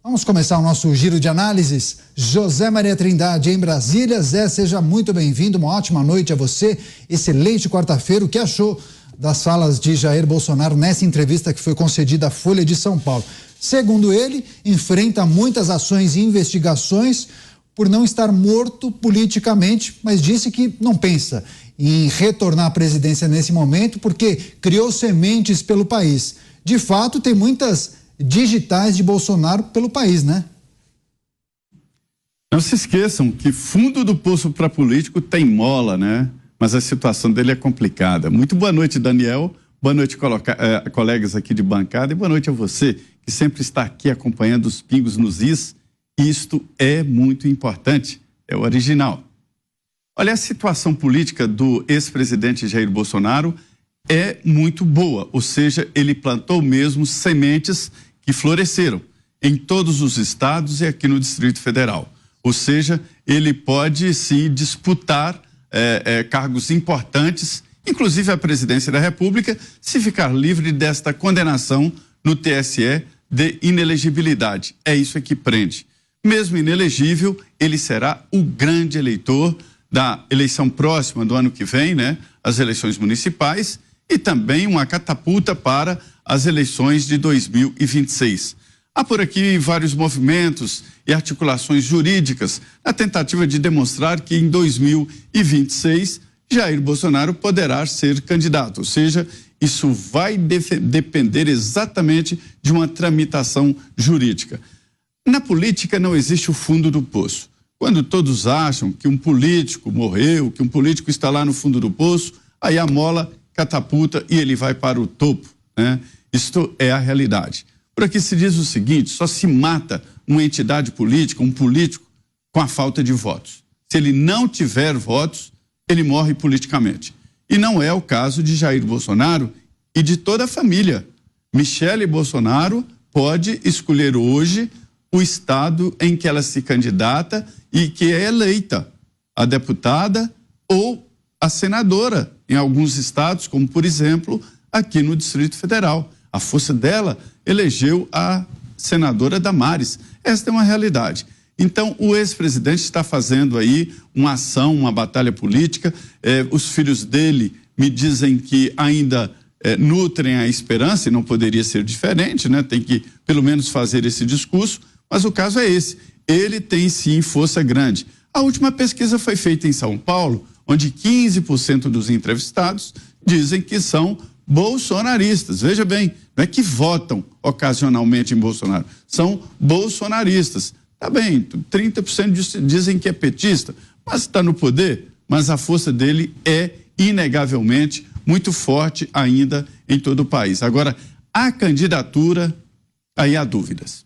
Vamos começar o nosso giro de análises. José Maria Trindade em Brasília. Zé, seja muito bem-vindo, uma ótima noite a você. Excelente quarta-feira. O que achou das falas de Jair Bolsonaro nessa entrevista que foi concedida à Folha de São Paulo? Segundo ele, enfrenta muitas ações e investigações por não estar morto politicamente, mas disse que não pensa em retornar à presidência nesse momento porque criou sementes pelo país. De fato, tem muitas digitais de Bolsonaro pelo país, né? Não se esqueçam que fundo do poço para político tem mola, né? Mas a situação dele é complicada. Muito boa noite, Daniel. Boa noite, colegas aqui de bancada. E boa noite a você, que sempre está aqui acompanhando os pingos nos is. Isto é muito importante. É o original. Olha, a situação política do ex-presidente Jair Bolsonaro é muito boa. Ou seja, ele plantou mesmo sementes que floresceram em todos os estados e aqui no Distrito Federal. Ou seja, ele pode se disputar cargos importantes, inclusive a presidência da República, se ficar livre desta condenação no TSE de inelegibilidade. É isso que prende. Mesmo inelegível, ele será o grande eleitor da eleição próxima do ano que vem, né? As eleições municipais, e também uma catapulta para as eleições de 2026. Há por aqui vários movimentos e articulações jurídicas na tentativa de demonstrar que em 2026 Jair Bolsonaro poderá ser candidato, ou seja, isso vai depender exatamente de uma tramitação jurídica. Na política não existe o fundo do poço. Quando todos acham que um político morreu, que um político está lá no fundo do poço, aí a mola catapulta e ele vai para o topo, né? Isto é a realidade. Por aqui se diz o seguinte: só se mata uma entidade política, um político, com a falta de votos. Se ele não tiver votos, ele morre politicamente. E não é o caso de Jair Bolsonaro e de toda a família. Michele Bolsonaro pode escolher hoje o estado em que ela se candidata e que é eleita a deputada ou a senadora em alguns estados, como por exemplo aqui no Distrito Federal. A força dela elegeu a senadora Damares. Esta é uma realidade. Então, o ex-presidente está fazendo aí uma ação, uma batalha política. Os filhos dele me dizem que ainda nutrem a esperança, e não poderia ser diferente, né? Tem que, pelo menos, fazer esse discurso. Mas o caso é esse. Ele tem, sim, força grande. A última pesquisa foi feita em São Paulo, onde 15% dos entrevistados dizem que são bolsonaristas. Veja bem, não é que votam ocasionalmente em Bolsonaro, são bolsonaristas. Tá bem, 30% dizem que é petista, mas está no poder. Mas a força dele é inegavelmente muito forte ainda em todo o país. Agora, a candidatura, aí há dúvidas.